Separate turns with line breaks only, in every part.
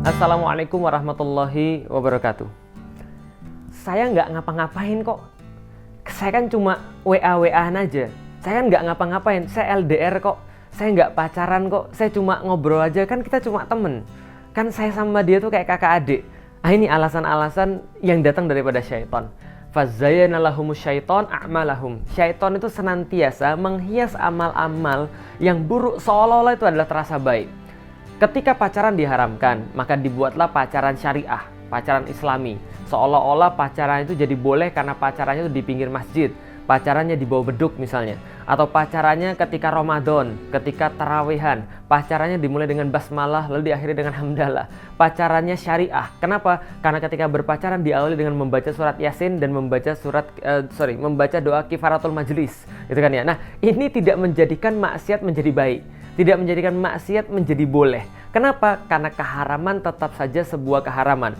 Assalamualaikum warahmatullahi wabarakatuh. Saya nggak ngapa-ngapain kok. Saya kan cuma WA-WA-an aja. Saya kan nggak ngapa-ngapain. Saya LDR kok. Saya nggak pacaran kok. Saya cuma ngobrol aja. Kan kita cuma temen. Kan saya sama dia tuh kayak kakak adik. Ini alasan-alasan yang datang daripada syaitan. Fazayyana lahumus syaiton a'malahum. Syaiton itu senantiasa menghias amal-amal yang buruk seolah-olah itu adalah terasa baik. Ketika pacaran diharamkan, maka dibuatlah pacaran syariah, pacaran islami. Seolah-olah pacaran itu jadi boleh karena pacarannya itu di pinggir masjid, pacarannya di bawah beduk misalnya. Atau pacarannya ketika Ramadan, ketika tarawehan, pacarannya dimulai dengan basmalah lalu diakhiri dengan hamdalah. Pacarannya syariah. Kenapa? Karena ketika berpacaran diawali dengan membaca surat Yasin dan membaca doa kifaratul majlis, gitu kan ya. Nah, ini tidak menjadikan maksiat menjadi baik. Tidak menjadikan maksiat menjadi boleh. Kenapa? Karena keharaman tetap saja sebuah keharaman.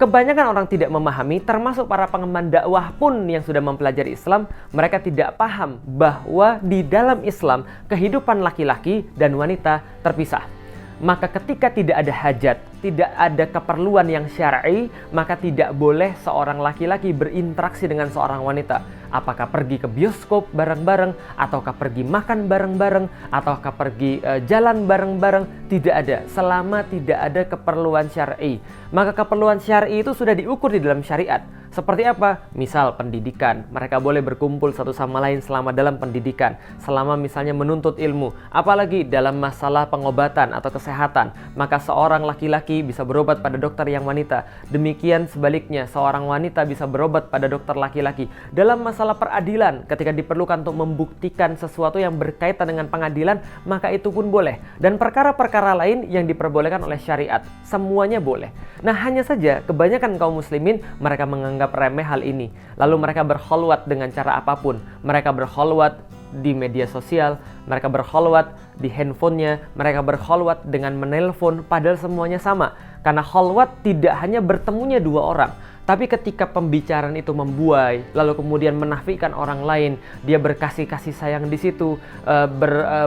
Kebanyakan orang tidak memahami, termasuk para pengemban dakwah pun yang sudah mempelajari Islam, mereka tidak paham bahwa di dalam Islam kehidupan laki-laki dan wanita terpisah. Maka ketika tidak ada hajat, tidak ada keperluan yang syar'i, maka tidak boleh seorang laki-laki berinteraksi dengan seorang wanita. Apakah pergi ke bioskop bareng-bareng, ataukah pergi makan bareng-bareng, ataukah pergi jalan bareng-bareng, tidak ada. Selama tidak ada keperluan syar'i. Maka keperluan syar'i itu sudah diukur di dalam syariat. Seperti apa? Misal pendidikan, mereka boleh berkumpul satu sama lain selama dalam pendidikan, selama misalnya menuntut ilmu, apalagi dalam masalah pengobatan atau kesehatan, maka seorang laki-laki bisa berobat pada dokter yang wanita, demikian sebaliknya seorang wanita bisa berobat pada dokter laki-laki. Dalam masalah peradilan, ketika diperlukan untuk membuktikan sesuatu yang berkaitan dengan pengadilan, maka itu pun boleh. Dan perkara-perkara lain yang diperbolehkan oleh syariat, semuanya boleh. Nah, hanya saja kebanyakan kaum muslimin mereka menganggap remeh hal ini. Lalu mereka berkholwat dengan cara apapun. Mereka berkholwat di media sosial, mereka berkholwat di handphonenya, mereka berkholwat dengan menelpon, padahal semuanya sama. Karena kholwat tidak hanya bertemunya dua orang, tapi ketika pembicaraan itu membuai, lalu kemudian menafikan orang lain, dia berkasih-kasih sayang di situ,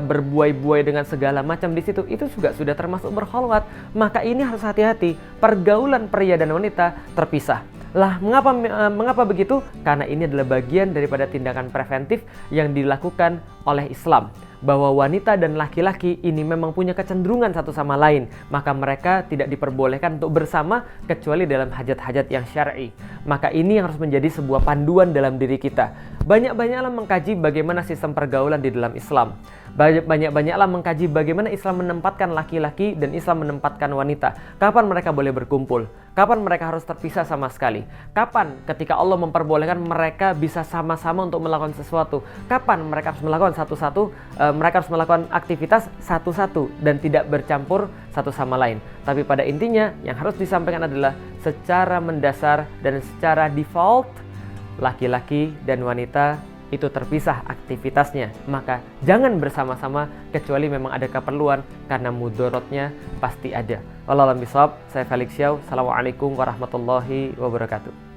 berbuai-buai dengan segala macam di situ, itu juga sudah termasuk berkholwat. Maka ini harus hati-hati, pergaulan pria dan wanita terpisah. Lah, mengapa begitu? Karena ini adalah bagian daripada tindakan preventif yang dilakukan oleh Islam. Bahwa wanita dan laki-laki ini memang punya kecenderungan satu sama lain, maka mereka tidak diperbolehkan untuk bersama kecuali dalam hajat-hajat yang syar'i. Maka ini harus menjadi sebuah panduan dalam diri kita. Banyak-banyaklah mengkaji bagaimana sistem pergaulan di dalam Islam. Banyak-banyaklah mengkaji bagaimana Islam menempatkan laki-laki dan Islam menempatkan wanita. Kapan mereka boleh berkumpul? Kapan mereka harus terpisah sama sekali? Kapan ketika Allah memperbolehkan mereka bisa sama-sama untuk melakukan sesuatu? Kapan mereka harus melakukan satu-satu? Mereka harus melakukan aktivitas satu-satu dan tidak bercampur satu sama lain. Tapi pada intinya yang harus disampaikan adalah secara mendasar dan secara default laki-laki dan wanita itu terpisah aktivitasnya. Maka jangan bersama-sama kecuali memang ada keperluan, karena mudorotnya pasti ada. Wallahu a'lam bishawab. Saya Felix Xiao. Assalamualaikum warahmatullahi wabarakatuh.